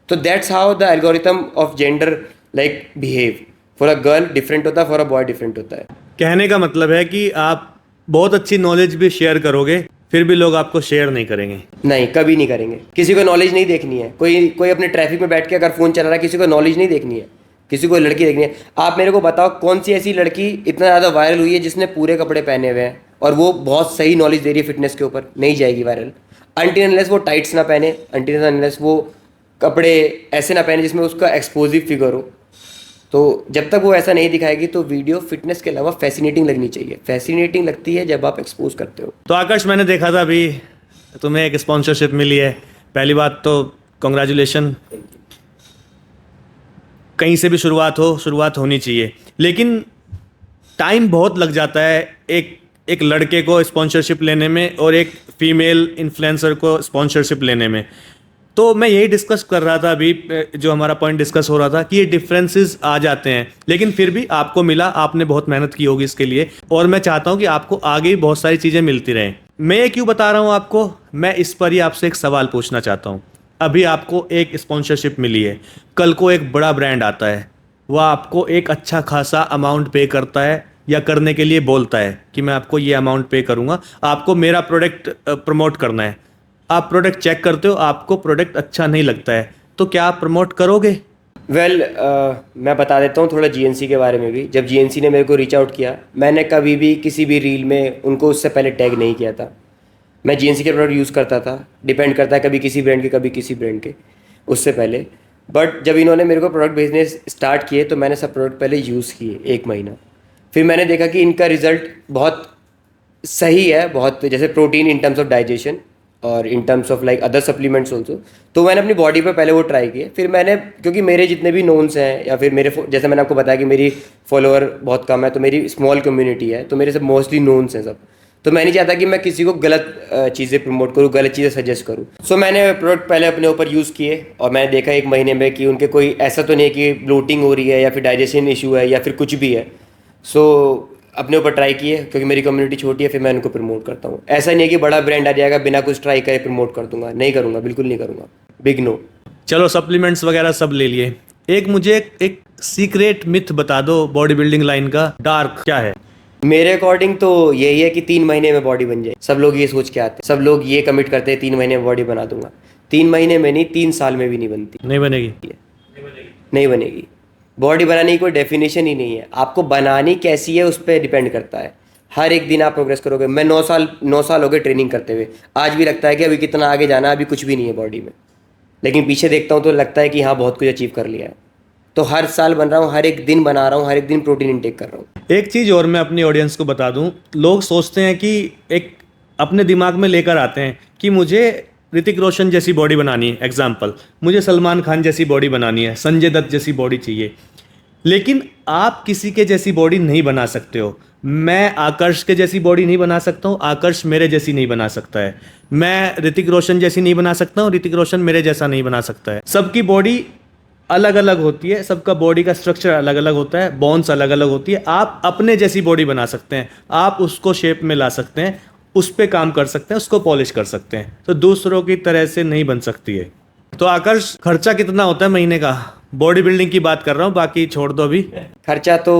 [SPEAKER 2] तो that's how the algorithm of gender like behave. For a girl different होता है, फॉर अ बॉय डिफरेंट होता है।
[SPEAKER 1] कहने का मतलब है कि आप बहुत अच्छी नॉलेज भी शेयर करोगे, फिर भी लोग आपको शेयर नहीं करेंगे।
[SPEAKER 2] नहीं, कभी नहीं करेंगे। किसी को नॉलेज नहीं देखनी है। कोई अपने ट्रैफिक में बैठ के अगर फ़ोन चला रहा है, किसी को नॉलेज नहीं देखनी है, किसी को लड़की देखनी है। आप मेरे को बताओ, कौन सी ऐसी लड़की इतना ज़्यादा वायरल हुई है जिसने पूरे कपड़े पहने हुए हैं और वो बहुत सही नॉलेज दे रही है फिटनेस के ऊपर? नहीं जाएगी वायरल अनटिल अनलेस वो टाइट्स ना पहने, अनटिल अनलेस वो कपड़े ऐसे ना पहने जिसमें उसका एक्सपोजिव फिगर हो। तो जब तक वो ऐसा नहीं दिखाएगी तो वीडियो फिटनेस के अलावा फैसिनेटिंग लगनी चाहिए। फैसिनेटिंग लगती है जब आप एक्सपोज करते हो।
[SPEAKER 1] तो आकाश, मैंने देखा था अभी तुम्हें एक स्पॉन्सरशिप मिली है। पहली बात तो कॉन्ग्रेचुलेशन। कहीं से भी शुरुआत होनी चाहिए, लेकिन टाइम बहुत लग जाता है एक लड़के को स्पॉन्सरशिप लेने में और एक फीमेल इन्फ्लुएंसर को स्पॉन्सरशिप लेने में। तो मैं यही डिस्कस कर रहा था अभी, जो हमारा पॉइंट डिस्कस हो रहा था कि ये डिफरेंसेस आ जाते हैं, लेकिन फिर भी आपको मिला, आपने बहुत मेहनत की होगी इसके लिए, और मैं चाहता हूँ कि आपको आगे भी बहुत सारी चीज़ें मिलती रहें। मैं ये क्यों बता रहा हूँ आपको, मैं इस पर ही आपसे एक सवाल पूछना चाहता हूँ। अभी आपको एक स्पॉन्सरशिप मिली है, कल को एक बड़ा ब्रांड आता है, वह आपको एक अच्छा खासा अमाउंट पे करता है या करने के लिए बोलता है कि मैं आपको ये अमाउंट पे करूँगा, आपको मेरा प्रोडक्ट प्रमोट करना है। आप प्रोडक्ट चेक करते हो, आपको प्रोडक्ट अच्छा नहीं लगता है, तो क्या आप प्रमोट करोगे?
[SPEAKER 2] मैं बता देता हूँ थोड़ा जीएनसी के बारे में भी। जब जीएनसी ने मेरे को रीच आउट किया, मैंने कभी भी किसी भी रील में उनको उससे पहले टैग नहीं किया था। मैं जीएनसी के प्रोडक्ट यूज़ करता था, डिपेंड करता है कभी किसी ब्रांड के कभी किसी ब्रांड के, उससे पहले। बट जब इन्होंने मेरे को प्रोडक्ट भेजने स्टार्ट किए तो मैंने सब प्रोडक्ट पहले यूज़ किए 1 महीना। फिर मैंने देखा कि इनका रिजल्ट बहुत सही है, बहुत, जैसे protein in terms of digestion और in terms of like other supplements also. तो मैंने अपनी बॉडी पे पहले वो ट्राई किए। फिर मैंने, क्योंकि मेरे जितने भी नोन्स हैं या फिर मेरे, जैसे मैंने आपको बताया कि मेरी फॉलोअर बहुत कम है, तो मेरी स्मॉल कम्युनिटी है, तो मेरे सब मोस्टली नोन्स हैं सब। तो मैं नहीं चाहता कि मैं किसी को गलत चीज़ें प्रमोट करूँ, गलत चीज़ें सजेस्ट करूँ। सो मैंने प्रोडक्ट पहले अपने ऊपर यूज़ किए और मैंने देखा 1 महीने में कि उनके कोई ऐसा तो नहीं है कि ब्लोटिंग हो रही है या फिर डाइजेशन इशू है या फिर कुछ भी है। सो अपने ऊपर ट्राई किए, क्योंकि मेरी कम्युनिटी छोटी है, फिर मैं उनको प्रमोट करता हूँ। ऐसा नहीं है कि बड़ा ब्रांड आ जाएगा बिना कुछ ट्राई करे प्रमोट कर दूंगा, नहीं करूँगा, बिल्कुल नहीं करूँगा, बिग नो।
[SPEAKER 1] चलो सप्लीमेंट्स वगैरह सब ले लिए, एक मुझे एक सीक्रेट मिथ बता दो बॉडी बिल्डिंग लाइन का, डार्क क्या है?
[SPEAKER 2] मेरे अकॉर्डिंग तो यही है कि 3 महीने में बॉडी बन जाए। सब लोग ये सोच के आते हैं, सब लोग ये कमिट करते हैं 3 महीने में बॉडी बना दूंगा। 3 महीने में नहीं, 3 साल में भी नहीं बनती,
[SPEAKER 1] नहीं बनेगी।
[SPEAKER 2] नहीं बनेगी। बॉडी बनाने की कोई डेफिनेशन ही नहीं है, आपको बनानी कैसी है उस पर डिपेंड करता है। हर एक दिन आप प्रोग्रेस करोगे। मैं 9 साल हो गए ट्रेनिंग करते हुए, आज भी लगता है कि अभी कितना आगे जाना है, अभी कुछ भी नहीं है बॉडी में, लेकिन पीछे देखता हूँ तो लगता है कि हाँ बहुत कुछ अचीव कर लिया है। तो हर साल बन रहा हूँ, हर एक दिन बना रहा हूँ, हर एक दिन प्रोटीन इंटेक कर रहा हूँ।
[SPEAKER 1] एक चीज़ और मैं अपनी ऑडियंस को बता दूं, लोग सोचते हैं कि एक अपने दिमाग में लेकर आते हैं कि मुझे ऋतिक रोशन जैसी बॉडी बनानी है, एग्जाम्पल मुझे सलमान खान जैसी बॉडी बनानी है, संजय दत्त जैसी बॉडी चाहिए, लेकिन आप किसी के जैसी बॉडी नहीं बना सकते हो। मैं आकर्ष के जैसी बॉडी नहीं बना सकता हूँ, आकर्ष मेरे जैसी नहीं बना सकता है। मैं ऋतिक रोशन जैसी नहीं बना सकता हूँ, ऋतिक रोशन मेरे जैसा नहीं बना सकता है। सबकी बॉडी अलग अलग होती है, सबका बॉडी का स्ट्रक्चर अलग अलग होता है, बोन्स अलग अलग होती है। आप अपने जैसी बॉडी बना सकते हैं, आप उसको शेप में ला सकते हैं, उस पर काम कर सकते हैं, उसको पॉलिश कर सकते हैं, तो दूसरों की तरह से नहीं बन सकती है। तो आकर्ष, खर्चा कितना होता है महीने का? बॉडी बिल्डिंग की बात कर रहा हूँ, बाकी छोड़ दो अभी।
[SPEAKER 2] खर्चा तो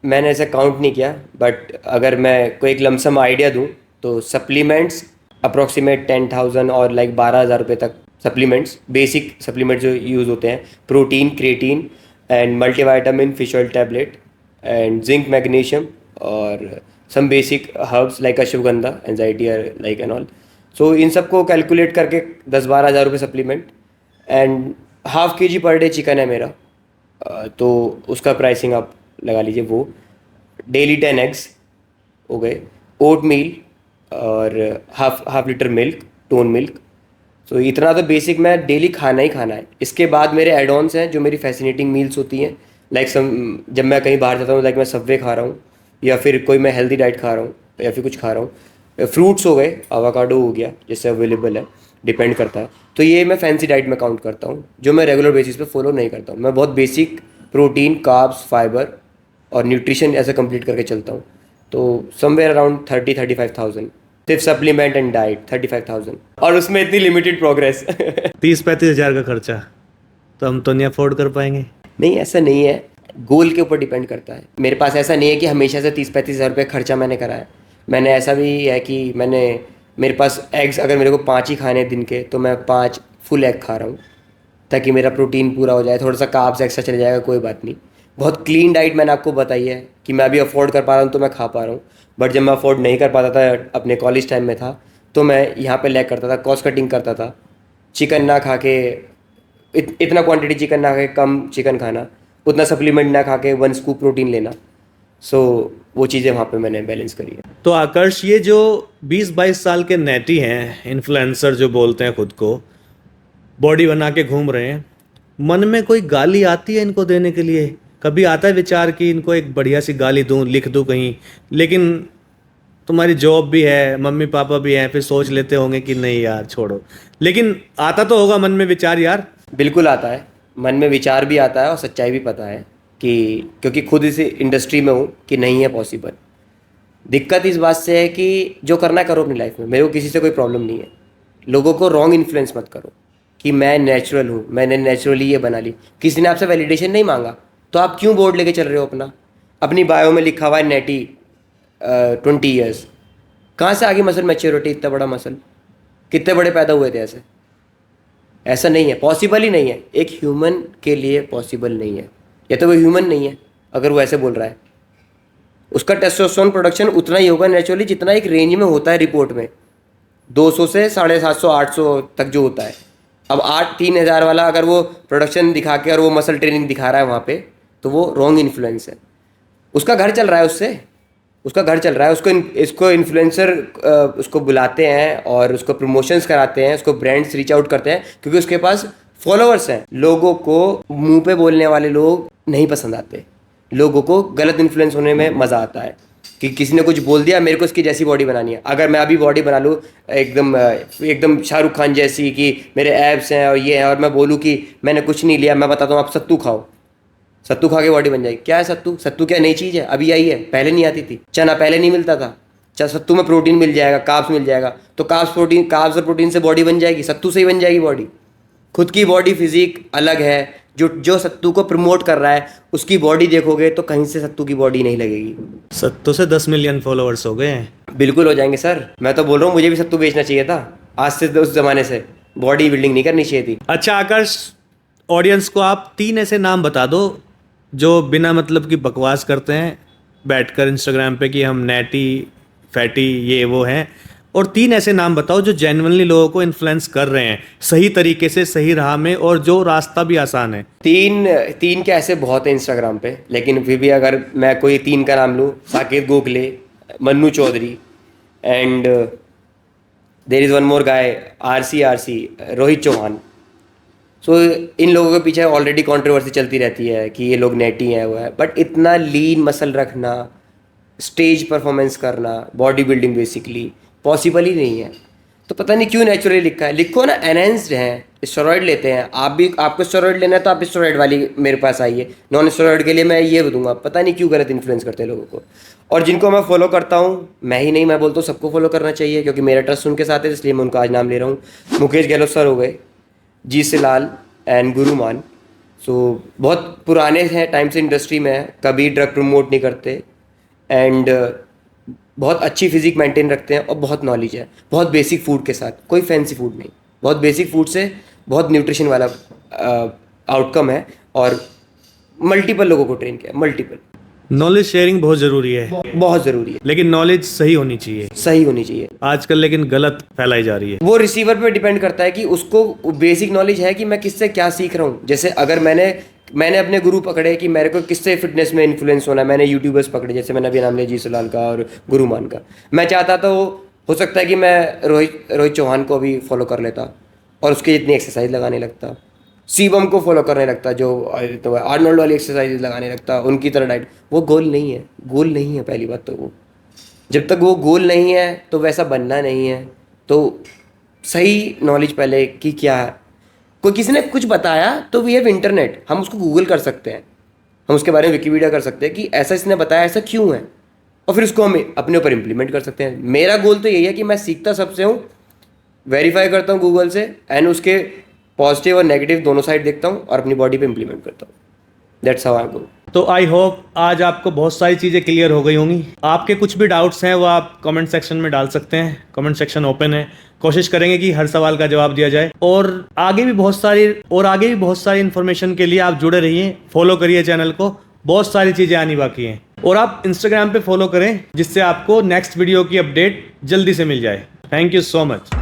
[SPEAKER 2] मैंने ऐसे काउंट नहीं किया, बट अगर मैं कोई एक लमसम आइडिया दूँ तो सप्लीमेंट्स अप्रोक्सीमेट 10,000 और लाइक 12,000 रुपये तक। सप्लीमेंट्स, बेसिक सप्लीमेंट्स जो यूज़ होते हैं, protein, creatine and multivitamin, fish oil tablet and zinc, magnesium और some basic herbs like ashwagandha, anxiety like and all. So इन सबको कैलकुलेट करके 10-12 हज़ार रुपये supplement and ½ kg per day chicken है मेरा, तो उसका प्राइसिंग आप लगा लीजिए। वो डेली 10 एग्स हो गए, ओट मील और half litre milk, tone milk. तो इतना तो बेसिक मैं डेली खाना ही खाना है। इसके बाद मेरे एड ऑन्स हैं जो मेरी फैसिनेटिंग मील्स होती हैं, लाइक जब मैं कहीं बाहर जाता हूँ, लाइक मैं सबवे खा रहा हूँ या फिर कोई मैं हेल्दी डाइट खा रहा हूँ या फिर कुछ खा रहा हूँ। फ्रूट्स हो गए, आवाकाडो हो गया, जैसे अवेलेबल है, डिपेंड करता है। तो ये मैं फैंसी डाइट में काउंट करता हूँ, जो मैं रेगुलर बेसिस पे फॉलो नहीं करता हूँ। मैं बहुत बेसिक प्रोटीन, कार्ब्स, फाइबर और न्यूट्रिशन ऐसे कंप्लीट करके चलता हूँ। तो समवेयर अराउंड 30-35,000 सिर्फ सप्लीमेंट एंड डाइट, 35,000, और उसमें इतनी लिमिटेड प्रोग्रेस।
[SPEAKER 1] 30-35 हज़ार का खर्चा तो हम तो नहीं अफोर्ड कर पाएंगे।
[SPEAKER 2] नहीं, ऐसा नहीं है, गोल के ऊपर डिपेंड करता है। मेरे पास ऐसा नहीं है कि हमेशा से 30-35 हज़ार रुपये खर्चा मैंने करा है। मैंने ऐसा भी है कि मेरे पास एग्स अगर मेरे को 5 ही खाने दिन के, तो मैं 5 फुल एग खा रहा हूँ ताकि मेरा प्रोटीन पूरा हो जाए। थोड़ा सा कार्ब्स एक्स्ट्रा चले जाएगा, कोई बात नहीं। बहुत क्लीन डाइट मैंने आपको बताई है कि मैं अभी अफोर्ड कर पा रहा हूँ तो मैं खा पा रहा हूँ। बट जब मैं अफोर्ड नहीं कर पाता था, अपने कॉलेज टाइम में था, तो मैं यहाँ पे लैग करता था, कॉस्ट कटिंग करता था। चिकन ना खा के, इतना क्वांटिटी चिकन ना खा के कम चिकन खाना, उतना सप्लीमेंट ना खा के 1 स्कूप प्रोटीन लेना। सो वो चीज़ें वहाँ पे मैंने बैलेंस करी है।
[SPEAKER 1] तो आकर्ष, ये जो 20-22 साल के नेटी हैं, इन्फ्लुएंसर जो बोलते हैं खुद को, बॉडी बना के घूम रहे हैं, मन में कोई गाली आती है इनको देने के लिए? कभी आता है विचार कि इनको एक बढ़िया सी गाली दूं, लिख दूं कहीं? लेकिन तुम्हारी जॉब भी है, मम्मी पापा भी हैं, फिर सोच लेते होंगे कि नहीं यार छोड़ो। लेकिन आता तो होगा मन में विचार यार?
[SPEAKER 2] बिल्कुल आता है, मन में विचार भी आता है और सच्चाई भी पता है कि, क्योंकि खुद इस इंडस्ट्री में हूँ, कि नहीं है पॉसिबल। दिक्कत इस बात से है कि जो करना करो अपनी लाइफ में, मेरे को किसी से कोई प्रॉब्लम नहीं है। लोगों को रॉन्ग इन्फ्लुएंस मत करो कि मैं नेचुरल हूँ, मैंने नेचुरली ये बना ली। किसी ने आपसे वैलिडेशन नहीं मांगा, तो आप क्यों बोर्ड लेके चल रहे हो अपना? अपनी बायो में लिखा हुआ है नेटी 20 ईयर्स। कहाँ से आगे मसल मैच्योरिटी? इतना बड़ा मसल कितने बड़े पैदा हुए थे ऐसे? ऐसा नहीं है, पॉसिबल ही नहीं है। एक ह्यूमन के लिए पॉसिबल नहीं है, या तो वो ह्यूमन नहीं है अगर वो ऐसे बोल रहा है। उसका टेस्टोस्टेरोन प्रोडक्शन उतना ही होगा नेचुरली जितना एक रेंज में होता है रिपोर्ट में, 200 से 750-800 तक जो होता है। अब 3,000 वाला अगर वो प्रोडक्शन दिखा के और वो मसल ट्रेनिंग दिखा रहा है वहाँ पे, तो वो रॉन्ग इन्फ्लुएंस है। उसका घर चल रहा है उससे, उसका घर चल रहा है, इसको इन्फ्लुएंसर उसको बुलाते हैं और उसको प्रमोशंस कराते हैं, उसको ब्रांड्स रीच आउट करते हैं क्योंकि उसके पास फॉलोअर्स हैं। लोगों को मुंह पे बोलने वाले लोग नहीं पसंद आते, लोगों को गलत इन्फ्लुएंस होने में मज़ा आता है कि किसी ने कुछ बोल दिया, मेरे को इसकी जैसी बॉडी बनानी है। अगर मैं अभी बॉडी बना लूँ एकदम शाहरुख खान जैसी कि मेरे एब्स हैं और ये हैं, और मैं बोलूँ कि मैंने कुछ नहीं लिया, मैं बताता हूँ आप सत्तू खाओ, सत्तू खा के बॉडी बन जाएगी। क्या है सत्तू? सत्तू क्या नई चीज़ है? अभी आई है, पहले नहीं आती थी। चना पहले नहीं मिलता था, सत्तू में प्रोटीन मिल जाएगा, कार्ब्स मिल जाएगा, तो कार्ब्स और प्रोटीन से बॉडी बन जाएगी, सत्तू से ही बन जाएगी बॉडी। खुद की बॉडी फिजिक अलग है, जो सत्तू को प्रमोट कर रहा है उसकी बॉडी देखोगे तो कहीं से सत्तू की बॉडी नहीं लगेगी।
[SPEAKER 1] सत्तू से 10 मिलियन फॉलोअर्स हो गए हैं।
[SPEAKER 2] बिल्कुल हो जाएंगे सर, मैं तो बोल रहा हूँ मुझे भी सत्तू बेचना चाहिए था आज से, उस जमाने से बॉडी बिल्डिंग नहीं करनी चाहिए थी।
[SPEAKER 1] अच्छा आकाश, ऑडियंस को आप 3 ऐसे नाम बता दो जो बिना मतलब की बकवास करते हैं बैठकर इंस्टाग्राम पे कि हम नैटी फैटी ये वो हैं, और 3 ऐसे नाम बताओ जो जेन्युइनली लोगों को इन्फ्लुएंस कर रहे हैं सही तरीके से, सही राह में, और जो रास्ता भी आसान है।
[SPEAKER 2] तीन क्या ऐसे बहुत है इंस्टाग्राम पे, लेकिन फिर भी अगर मैं कोई 3 का नाम लूँ, Saket Gokhale, Mannu Chaudhary, and there is one more guy RC Rohit Chauhan. So इन लोगों के पीछे ऑलरेडी कंट्रोवर्सी चलती रहती है कि ये लोग नेटी हैं वो है, बट इतना लीन मसल रखना, स्टेज परफॉर्मेंस करना, बॉडी बिल्डिंग बेसिकली पॉसिबल ही नहीं है। तो पता नहीं क्यों नेचुरली लिखा है, लिखो ना एनहेंस्ड हैं, स्टेरॉइड लेते हैं आप भी, आपको स्टेरॉइड लेना है तो आप स्टेरॉइड वाली मेरे पास आइए, नॉन स्टेरॉइड के लिए मैं ये दूंगा। पता नहीं क्यों गलत इन्फ्लुएंस करते हैं लोगों को। और जिनको मैं फॉलो करता हूँ, मैं ही नहीं, मैं बोलता हूँ सबको फॉलो करना चाहिए क्योंकि मेरा ट्रस्ट उनके साथ है, इसलिए मैं उनका आज नाम ले रहा हूँ। मुकेश गहलोत सर हो गए, जी सिलाल एंड गुरुमान। सो बहुत पुराने हैं टाइम से इंडस्ट्री में है, कभी ड्रग प्रमोट नहीं करते, एंड बहुत अच्छी फिजिक मेंटेन रखते हैं और बहुत नॉलेज है, बहुत बेसिक फूड के साथ, कोई फैंसी फूड नहीं, बहुत बेसिक फूड से बहुत न्यूट्रिशन वाला आउटकम है, और मल्टीपल लोगों को ट्रेन किया, मल्टीपल।
[SPEAKER 1] नॉलेज शेयरिंग बहुत ज़रूरी है,
[SPEAKER 2] बहुत ज़रूरी है,
[SPEAKER 1] लेकिन नॉलेज सही होनी चाहिए,
[SPEAKER 2] सही होनी चाहिए।
[SPEAKER 1] आजकल लेकिन गलत फैलाई जा रही है।
[SPEAKER 2] वो रिसीवर पे डिपेंड करता है कि उसको बेसिक नॉलेज है कि मैं किससे क्या सीख रहा हूँ। जैसे अगर मैंने अपने गुरु पकड़े कि मेरे को किससे फिटनेस में इन्फ्लुएंस होना है, मैंने यूट्यूबर्स पकड़े, जैसे मैंने अभी नाम लिया जी सुलाल का और गुरुमान का। मैं चाहता तो हो सकता है कि मैं रोहित चौहान को भी फॉलो कर लेता और उसकी जितनी एक्सरसाइज लगाने लगता, शिवम को फॉलो करने लगता, जो तो आर्नोल्ड वाली एक्सरसाइज लगाने लगता, उनकी तरह डाइट। वो गोल नहीं है, गोल नहीं है पहली बात तो। वो जब तक वो गोल नहीं है तो वैसा बनना नहीं है। तो सही नॉलेज पहले कि क्या है, कोई किसी ने कुछ बताया तो वी हैव इंटरनेट, हम उसको गूगल कर सकते हैं, हम उसके बारे में विकिपीडिया कर सकते हैं कि ऐसा इसने बताया, ऐसा क्यों है, और फिर उसको हम अपने ऊपर इम्प्लीमेंट कर सकते हैं। मेरा गोल तो यही है कि मैं सीखता सबसे हूँ, वेरीफाई करता हूँ गूगल से, एंड उसके पॉजिटिव और नेगेटिव दोनों साइड देखता हूँ और अपनी बॉडी पे इम्प्लीमेंट करता हूँ। दैट्स हाउ आई गो।
[SPEAKER 1] तो आई होप आज आपको बहुत सारी चीज़ें क्लियर हो गई होंगी। आपके कुछ भी डाउट्स हैं वो आप कमेंट सेक्शन में डाल सकते हैं, कमेंट सेक्शन ओपन है, कोशिश करेंगे कि हर सवाल का जवाब दिया जाए। और आगे भी बहुत सारी इन्फॉर्मेशन के लिए आप जुड़े रहिए, फॉलो करिए चैनल को, बहुत सारी चीज़ें आनी बाकी हैं। और आप इंस्टाग्राम पे फॉलो करें जिससे आपको नेक्स्ट वीडियो की अपडेट जल्दी से मिल जाए। Thank you so much.